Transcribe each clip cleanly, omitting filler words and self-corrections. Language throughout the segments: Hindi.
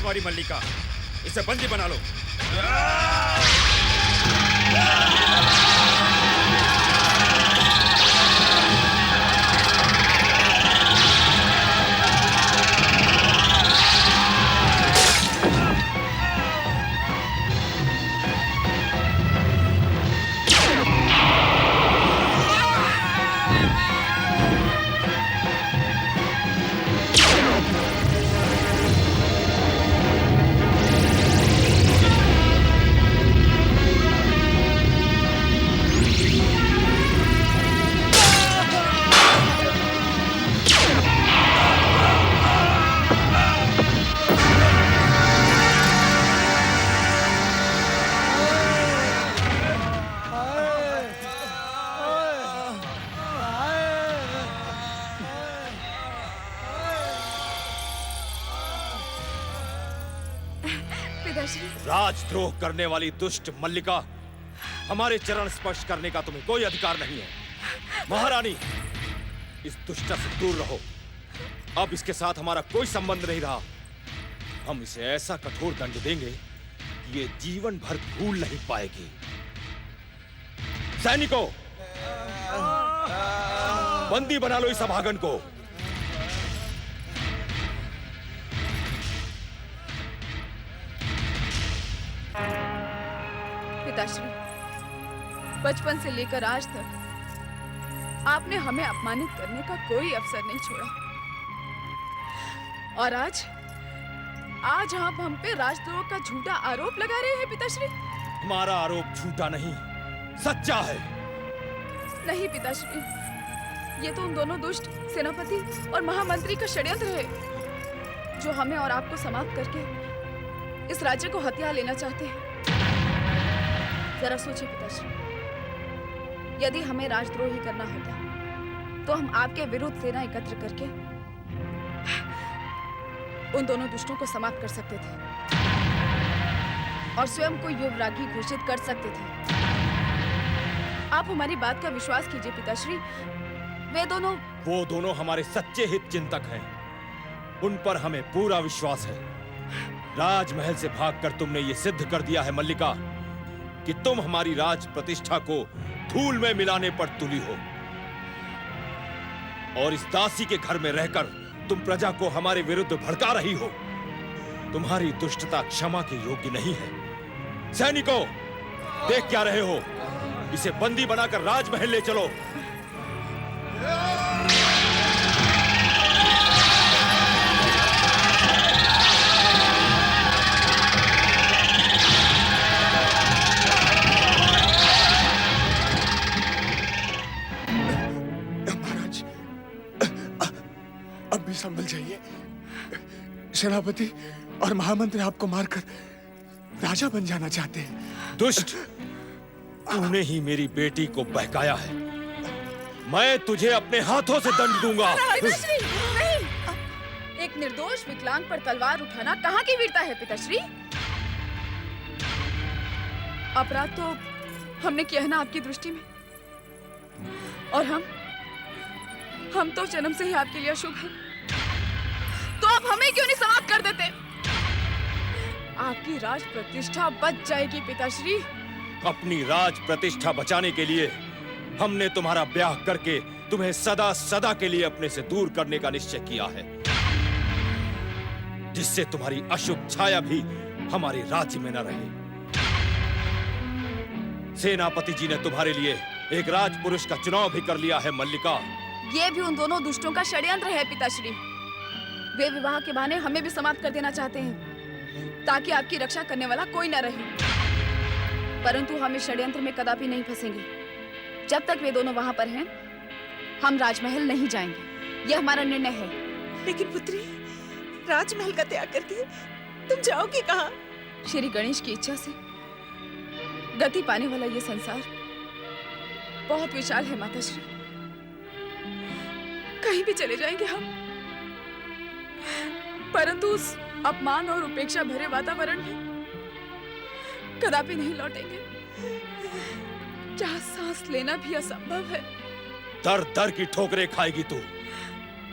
राजकुमारी मल्लिका, इसे बंदी बना लो। राजद्रोह करने वाली दुष्ट मल्लिका, हमारे चरण स्पर्श करने का तुम्हें कोई अधिकार नहीं है। महारानी, इस दुष्ट से दूर रहो। अब इसके साथ हमारा कोई संबंध नहीं रहा। हम इसे ऐसा कठोर दंड देंगे कि ये जीवन भर भूल नहीं पाएगी। सैनिकों, बंदी बना लो इस अभागन को। पिताश्री, बचपन से लेकर आज तक आपने हमें अपमानित करने का कोई अवसर नहीं छोड़ा, और आज आप हम पे राजद्रोह का झूठा आरोप लगा रहे हैं। पिताश्री, हमारा आरोप झूठा नहीं, सच्चा है। नहीं पिताश्री, ये तो उन दोनों दुष्ट सेनापति और महामंत्री का षड्यंत्र है, जो हमें और आपको समाप्त करके इस राज्य को हथिया लेना चाहते हैं। जरा सोचिए पिताश्री, यदि हमें राजद्रोह ही करना होता तो हम आपके विरुद्ध सेना एकत्र करके उन दोनों दुष्टों को समाप्त कर सकते थे और स्वयं को युवरागी घोषित कर सकते थे। आप हमारी बात का विश्वास कीजिए पिताश्री, वो दोनों हमारे सच्चे हित चिंतक हैं। उन पर हमें पूरा विश्वास है। राजमहल से भागकर तुमने ये सिद्ध कर दिया है मल्लिका कि तुम हमारी राज प्रतिष्ठा को धूल में मिलाने पर तुली हो, और इस दासी के घर में रहकर तुम प्रजा को हमारे विरुद्ध भड़का रही हो। तुम्हारी दुष्टता क्षमा के योग्य नहीं है। सैनिकों, देख क्या रहे हो? इसे बंदी बनाकर राजमहल ले चलो। संभल जाइए। सेनापति और महामंत्री आपको मारकर राजा बन जाना चाहते हैं। दुष्ट, तूने ही मेरी बेटी को बहकाया है। मैं तुझे अपने हाथों से दंड दूंगा। पिताश्री, नहीं। एक निर्दोष विकलांग पर तलवार उठाना कहाँ की वीरता है पिताश्री? अपराध तो हमने किया है ना आपकी दृष्टि में, और हम तो जन्म से ही आपके लिए अशुभ हैं। तो आप हमें क्यों नहीं समाप्त कर देते? आपकी राज प्रतिष्ठा बच जाएगी पिताश्री। अपनी राज प्रतिष्ठा बचाने के लिए हमने तुम्हारा ब्याह करके तुम्हें सदा सदा के लिए अपने से दूर करने का निश्चय किया है, जिससे तुम्हारी अशुभ छाया भी हमारे राज्य में न रहे। सेनापति जी ने तुम्हारे लिए एक राजपुरुष का चुनाव भी कर लिया है मल्लिका। ये भी उन दोनों दुष्टों का षड्यंत्र है पिताश्री। वे विवाह के बहाने हमें भी समाप्त कर देना चाहते हैं, ताकि आपकी रक्षा करने वाला कोई न रहे। परंतु हम इस षड्यंत्र में कदापि नहीं फंसेंगे। जब तक वे दोनों वहां पर हैं, हम राजमहल नहीं जाएंगे। यह हमारा निर्णय है। लेकिन पुत्री, राजमहल का त्याग करके तुम जाओगी कहाँ? श्री गणेश की इच्छा से गति पाने वाला यह संसार बहुत विशाल है माताश्री। कहीं भी चले जाएंगे हम, परंतु उस अपमान और उपेक्षा भरे वातावरण में कदापि नहीं लौटेंगे, जहाँ सांस लेना भी असंभव है। दर दर की ठोकरें खाएगी तू।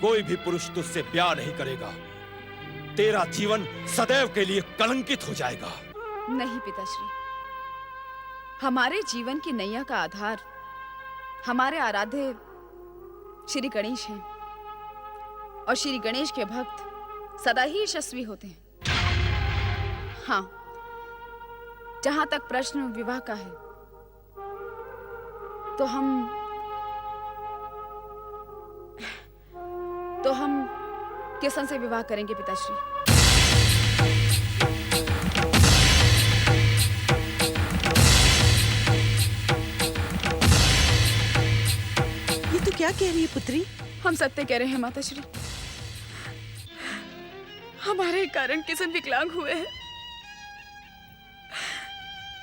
कोई भी पुरुष तुझसे ब्याह नहीं करेगा। तेरा जीवन सदैव के लिए कलंकित हो जाएगा। नहीं पिताश्री, हमारे जीवन की नैया का आधार हमारे आराध्य श्री गणेश हैं, और श्री गणेश के भक्त सदा ही यशस्वी होते हैं। हाँ, जहां तक प्रश्न विवाह का है, तो हम किशन से विवाह करेंगे पिताश्री। ये तो क्या कह रही है पुत्री? हम सत्य कह रहे हैं माताश्री। हमारे कारण किशन विकलांग हुए हैं।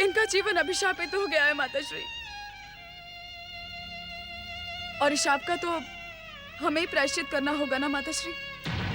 इनका जीवन अभिशापित हो गया है माताश्री, और इस शाप का तो हमें ही प्रायश्चित करना होगा ना माताश्री।